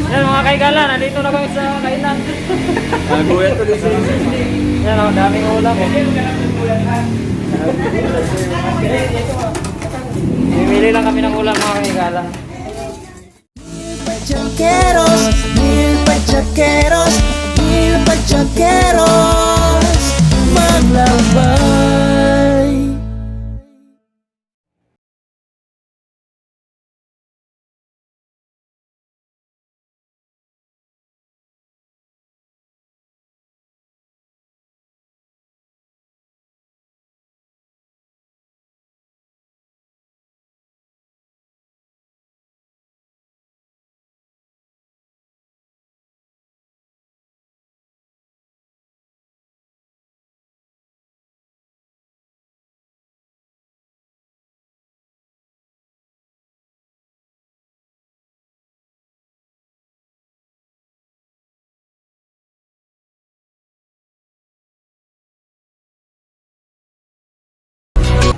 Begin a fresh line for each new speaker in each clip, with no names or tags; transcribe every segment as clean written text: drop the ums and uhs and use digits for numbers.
Yan mga kaigala, nandito na kami sa kainan.
Guyan to din siya.
Yan o, daming ulam o. Bimili lang kami ng ulam mga kaigala.
Pachaqueros, mil pachaqueros, maglambay.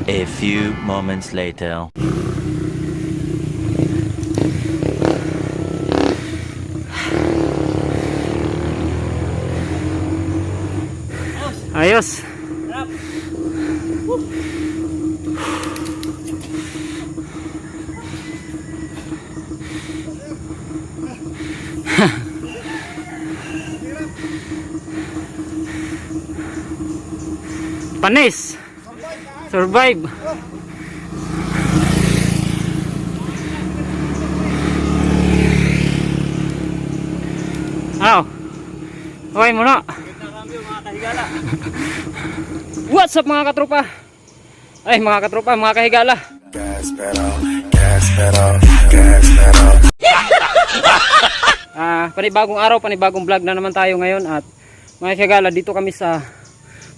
A few moments later.
Ayos. Panis. Survive. Aw. Okay muna. What's up mga katropa? Ay mga katropa, mga kahigala.
Gas pedal, gas pedal, gas pedal.
Panibagong araw, panibagong vlog na naman tayo ngayon. At mga kahigala, dito kami sa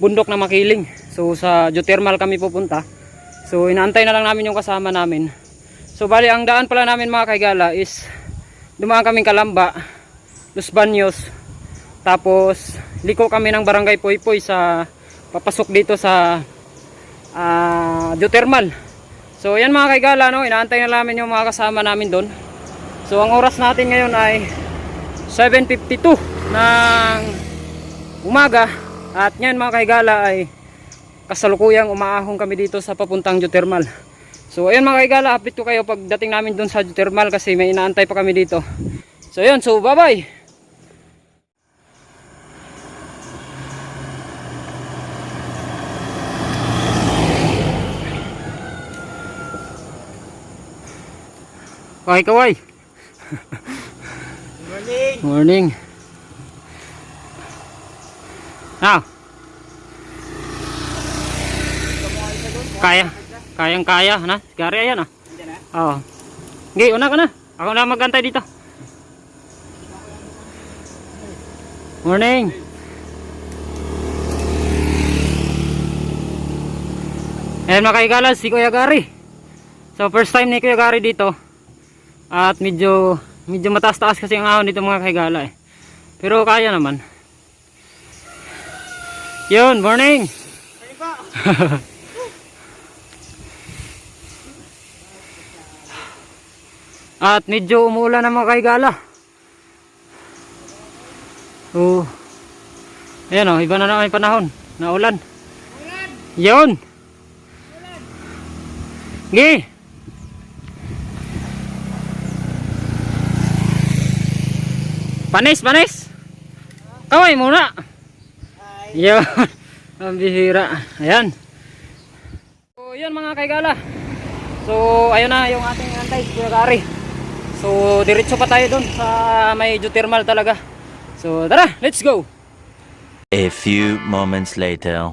bundok na Makiling. So sa geothermal kami pupunta. So inaantay na lang namin yung kasama namin. So bali ang daan pala namin mga kahigala is dumaan kaming Kalamba, Los Baños. Tapos liko kami ng Barangay Poypoy sa papasok dito sa geothermal. So yan mga kahigala, no, inaantay na namin yung mga kasama namin doon. So ang oras natin ngayon ay 7:52 ng umaga. At ngayon mga kahigala ay kasalukuyang umaahon kami dito sa papuntang geothermal. So ayun mga kahigala, update ko kayo pagdating namin doon sa geothermal kasi may inaantay pa kami dito. So ayun, so bye bye. Kaway.
Morning.
Morning. Now. Kayang-kaya na. Gari ayan ah. Oo. Okay, una ka na. Ako na magantay dito. Morning. Ayan mga kaigala, si Kuya Gary. So first time ni Kuya Gary dito. At medyo mataas-taas kasi ang ahon dito mga kaigala eh. Pero kaya naman. Yun, morning. At medyo umuulan na mga kaigala. Oh. Ayan o, iba na naman yung panahon. Naulan. Yun. Gi. Panis. Kaway muna. Yun. Ang bihira. Ayan. So yun mga kaigala. So ayun na yung ating antay, Kuya Gary. So diretso pa tayo doon sa may geothermal talaga. So tara, let's go.
A few moments later.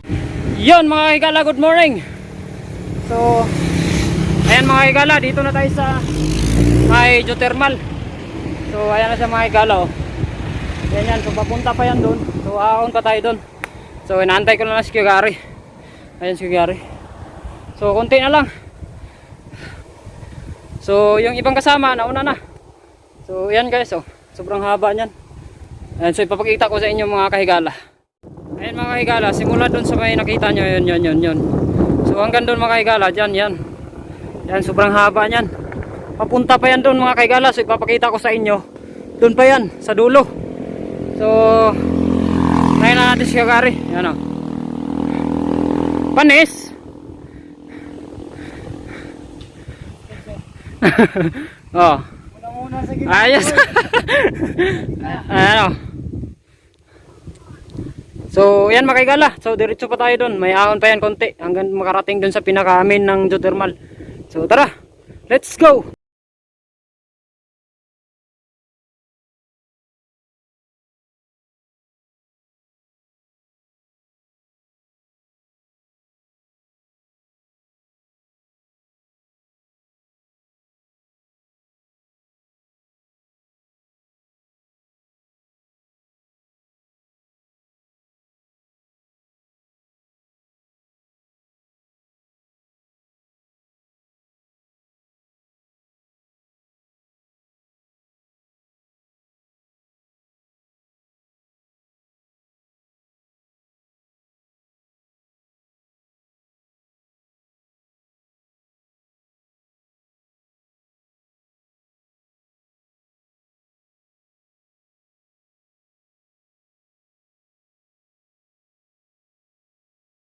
Yun mga kaigala, good morning. So ayan mga kaigala, dito na tayo sa may geothermal. So ayan na siya mga kaigala oh. Yan, so papunta pa yan doon. So aon pa tayo doon. So inaantay ko na lang si Kuya Gary. Ayan si Kuya Gary. So konti na lang. So yung ibang kasama nauna na. So yan guys oh. Sobrang haba niyan. Ayan, so ipapakita ko sa inyo mga kahigala. Ayan mga kahigala, simula doon sa may nakita nyo, yun. So hanggang doon mga kahigala, dyan. Yan, sobrang haba niyan. papunta pa yan doon mga kaigala. So ipapakita ko sa inyo. Doon pa yan, sa dulo. So, nahin na natin si Kagari. Yan o. Panis! Oh. Ayos. Ayan o. So, yan mga kaigala. So, diretso pa tayo doon. May ahon pa yan konti hanggang makarating doon sa pinaka-amin ng geothermal. So, tara. Let's go!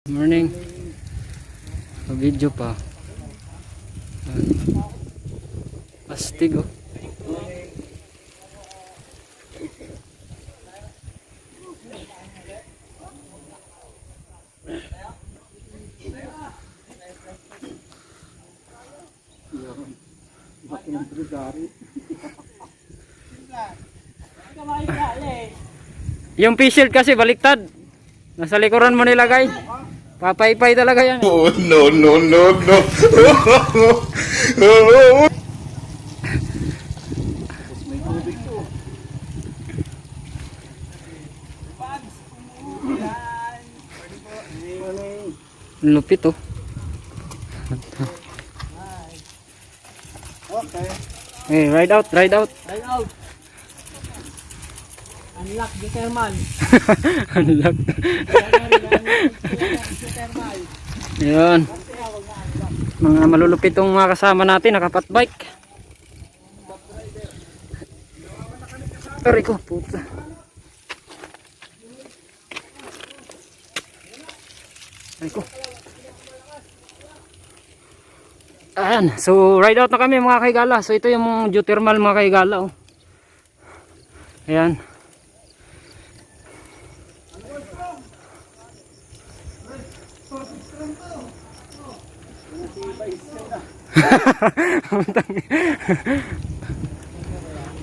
Morning. Video pa. Astig oh. Yung p-shield kasi baliktad. Nasa likuran mo nilagay. Papaypay talaga yan.
Oh, no, no, no, no.
Lupit oh.
Okay.
Hey, ride out, ride out.
Ride out. Unlock the thermal.
Unlock. Yun. Mga malulupit tong mga kasama natin, nakapat bike. Aray ko, puta. Aray ko. Ayan, so ride out na kami mga kaigala. So ito yung geothermal mga kaigala oh. Ayan.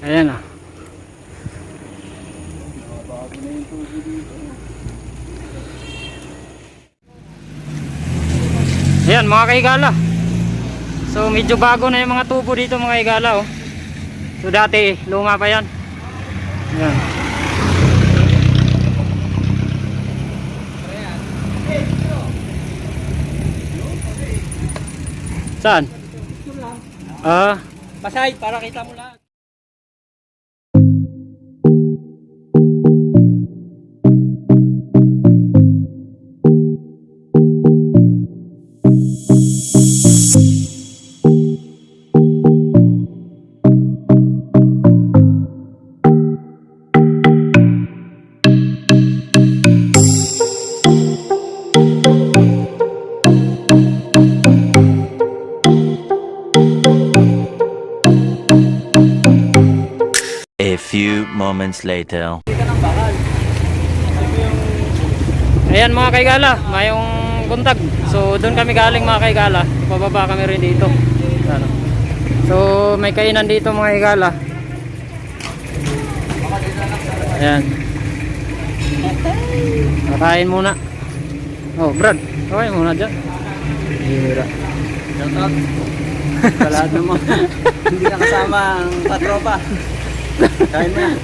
Ayan ah. Ayan mga kaigala. So medyo bago na yung mga tubo dito mga kaigala oh. So dati luma pa yan. Ayan. Saan?
Pasay para kita mo lahat.
A few moments later.
Ayan mga kaigala, mayong kuntag. So doon kami galing mga kaigala. Pababa kami rin dito. Ano. So may kainan dito mga kaigala. Ayan. Kakain muna. Oh Brad, kakain muna dyan. Hira.
Shout out. Sa lahat ng mga hindi na kasama ang patropa. Kain mo yan.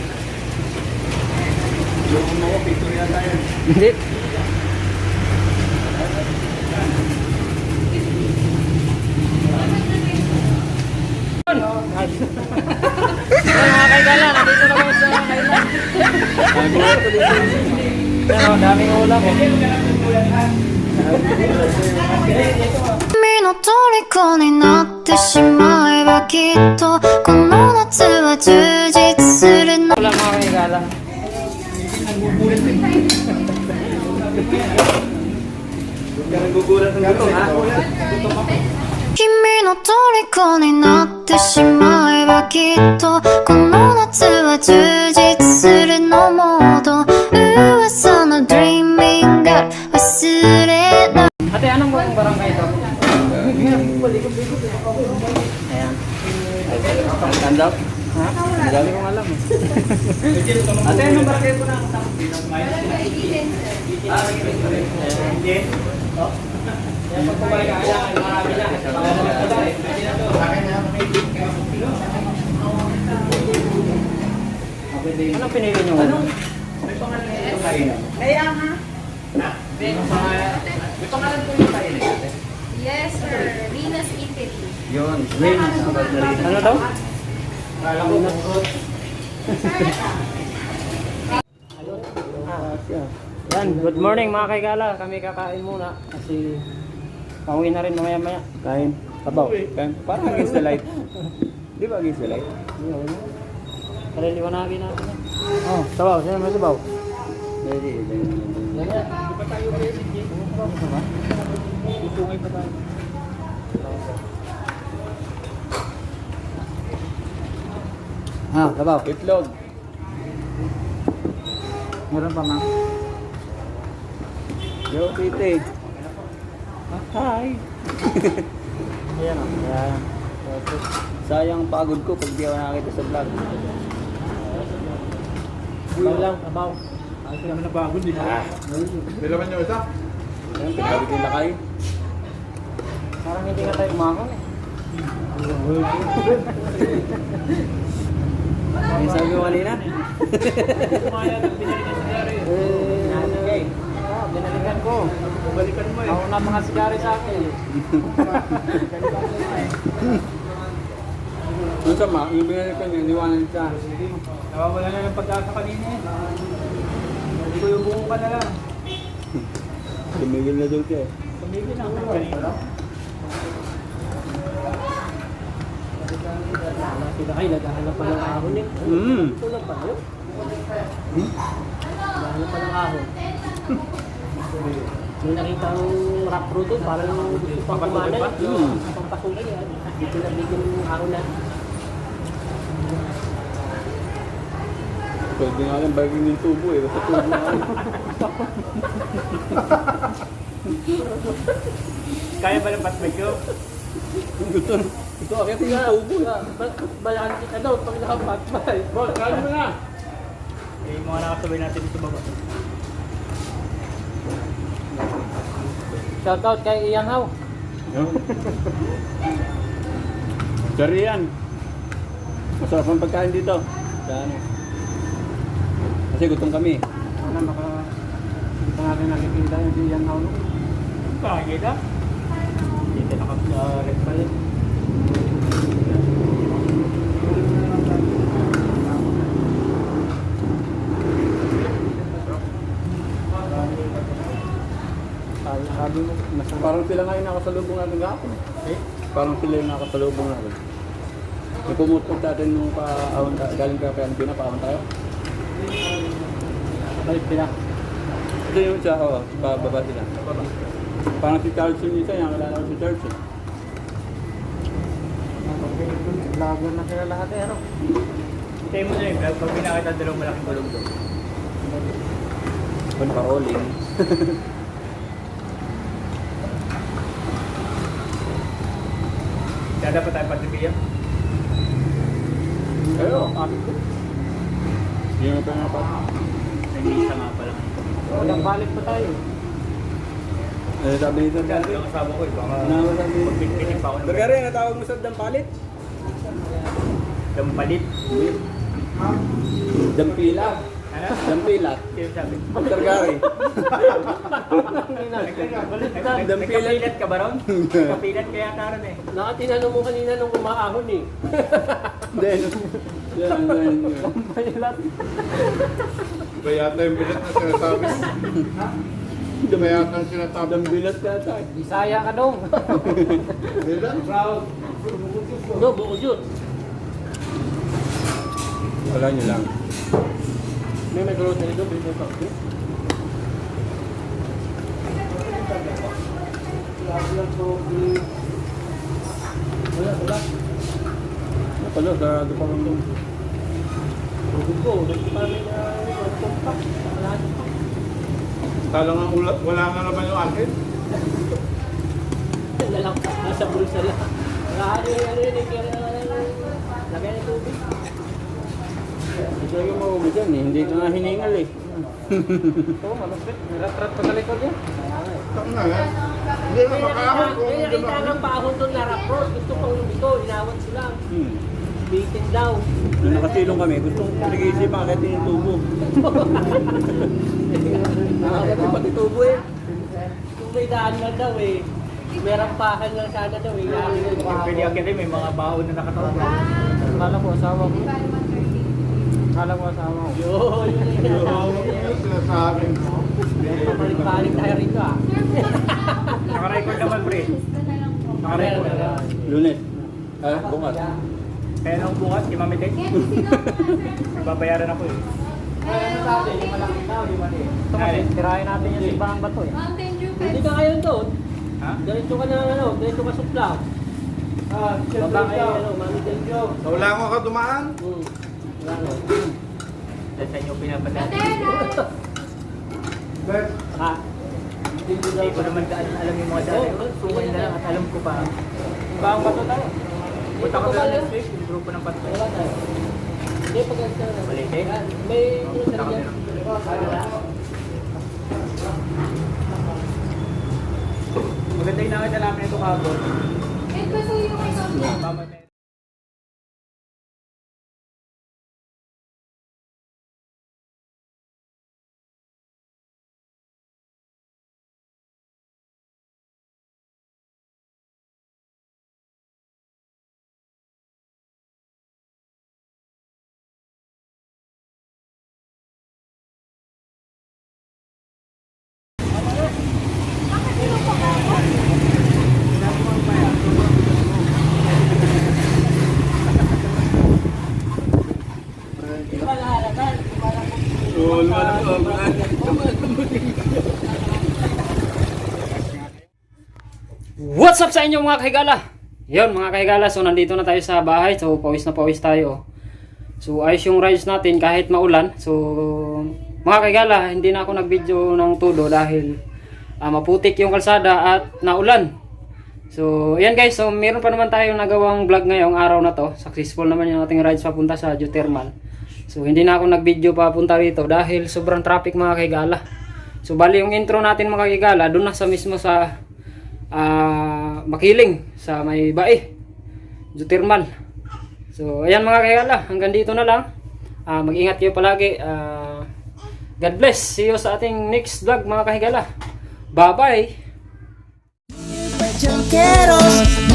Yung mga picture yan tayo.
Hindi. Mga kaigala, nandito na kami sa kailan. Pero daming ulam.
の虜になってしまえばきっとこの夏は充実するの
Wala mga kaigala.
Nagugulat ng gutom, ha?
君の虜になってしまえばきっとこの夏は充実するのモード噂の Dreaming Girl 忘れない
Ate, anong buong barangay ito?
Ayan. Stand up?
Ha?
Ang dami kong alam.
Ate, anong barangay po na? Yan, pagpabalik ka, kailangan marami na. Anong pinili nyo? Ano?
Yes, sir. Venus, Italy.
Yun. Win. Sabat na rin.
Ano daw? Yan, good morning mga kaigala. Kami kakain muna kasi pauwi na rin mamaya maya.
Kain. Sabaw. Kain. Parang against the light. Di ba against the light?
Kaliliwanagin natin yan. Oh, sabaw. Sino may sabaw?
Ready.
Yan yan. Di ba tayo kayo si Jake? Tutungay pa tayo.
Ha, sabaw. Itlog. Meron pa, ma'am. Yo, tite. Hi.
Ayan o. Ayan.
Sayang ang pagod ko pag di ako nakakita sa vlog.
Sabaw lang, sabaw. Ayos naman na pagod eh.
Dalaman nyo isa?
Ayun, pinagod yung lakay.
Parang hindi nga tayo umakon eh.
Yung sabi mo kanina?
Okay. Binalikan ko. Balikan mo eh. Ako na mga sigari sa akin.
Yung sama, yung binalikan niya, niwanan siya.
Nawawala na ng pagkasa kanina eh. Hindi ko yung buko ka na lang.
Tumigil na doon siya eh.
Tumigil na ako kanina.
Sila kayo, naghahanap pa ng ahon eh. Ito lang pa yun. Naghahanap pa ng ahon. May nakita ang rock road doon, parang gusto pang kumanay. Pampasukin yan. Dito na bigyan ng ahon na.
Pwede nga lang bagay yung tubo eh. Basta tubo nga lang.
Kaya ba ng patmig ko?
Ito, akit yung tubo eh.
Balaan kita daw, pag nakapatmay.
Boss, kaya mo na! Eh, yung mga nakasabay natin dito baba.
Shoutout kay Ian How.
Sorry yan. Masarap ang pagkain dito. Sa ano. Kasi gutom kami.
Ano, hindi pa natin nakikita yung si Ian How.
Pakikita?
Hindi naka-red pa yun. Sabi mo,
Parang sila nga yung nakasalubong natin gahapon.
eh?
Parang sila yung nakasalubong natin. May pumutok natin nung pa-ahon galing ka kay Antina, pa-ahon tayo.
Balik sila.
Ito yung siya, bababa sila. Parang si Charles yung isa, yung kilala ko si Charles eh.
Vlogger na sila lahat eh, ano?
Hintayin mo na yung vlog pag pinakita dalawang malaking gulong doon.
Ano ka rolling?
Kaya dapat tayo pagdibiyan.
Pero, kapit ko. Hindi mo pa napat.
Nag-iisa nga pala.
Walang balik pa tayo.
Eh, sabi nito
Kaya yung kasama ko eh, baka
Ano sabi nito?
magpinpitin pa ako ng
Bagari, natawag mo sa Dampalit?
dampalit.
Dampila.
Ano?
Dampila.
Sino sabi?
Targari.
Nagkapilat ka ba ron? Nagkapilat kaya taron eh.
Nakatinanong mo kanina nung kumaahon eh.
Then,
Payalat.
Iba yata yung bilat na sinasabi. Damayatan sila tabang bilat ka tayo.
Bisaya ka dong.
Bilat? Proud.
Do, buko yun.
Wala nyo lang. May grocery doon, may taxi. Wala. Pala, sarado pa lang doon. Tugod ko, nagpapalay na kontak. Kala nga wala nga naman yung akin.
Lalang, nasa bulsa lang. Ano yun, lagyan ng tubig.
Ito yung mauwi dyan eh, hindi ka nga hiningal eh.
Ito, malupit. Niratrat pa sa likod yan.
Saan na yan? Hindi na makakakot kung hindi
Nakita ng paahon doon na rapros, gusto pang lumito, inawat sila. Bitin daw.
Nung nakasilong kami, gustong nag-iisip bakit yung tubo.
Nakakati pati tubo eh. Kung may daan lang daw eh. May rampahan lang sana daw eh.
Pwede akit eh, may mga baon na nakatawa.
Kala ko asawa ko. Kala ko asawa ko.
Sinasabi mo.
Papalit-palit tayo rito ah.
Nakarecord naman, pre. Nakarecord. Lunes. Ha? Bungas. Kaya nung bukas, kimamitik. Babayaran ako eh.
Ano sabi? Lima lang ikaw, lima din.
Ito kasi, tirahin natin yung simbahang bato eh.
Mountain Dew
Hindi
Pets.
ka ngayon doon.
Ha?
Diretso ka na ano, diretso ka supla. Baba kayo ano, Mami Del Joe.
Sa wala ko ka dumaan?
Ano?
Sa inyo pinapadaan.
Atena!
Ha?
Hindi ko naman alam yung mga dati. Sumay na lang at alam ko pa.
Simbahang bato tayo.
Punta ko sa next week, yung grupo ng patay.
Wala tayo. Hindi, pag-alita na.
Malite?
May
Punta kami
yan.
ng- Maganda yung nakita namin ito kahapon.
Eh, kasi yung may soft
Mama,
What's up sa inyo mga kahigala? Yun mga kahigala, so nandito na tayo sa bahay. So pawis na pawis tayo. So ayos yung rides natin kahit maulan. So mga kahigala, hindi na ako nag-video ng todo dahil maputik yung kalsada at naulan. So ayan guys, so meron pa naman tayong nagawang vlog ngayong araw na to. Successful naman yung ating rides papunta sa Geothermal. So hindi na ako nag-video papunta rito dahil sobrang traffic mga kahigala. So bali yung intro natin mga kahigala, doon na sa mismo sa Makiling sa may bae Geothermal. So ayan mga kahigala, hanggang dito na lang. Mag-ingat kayo palagi. God bless. See you sa ating next vlog mga kahigala. Bye bye.
Chanqueros,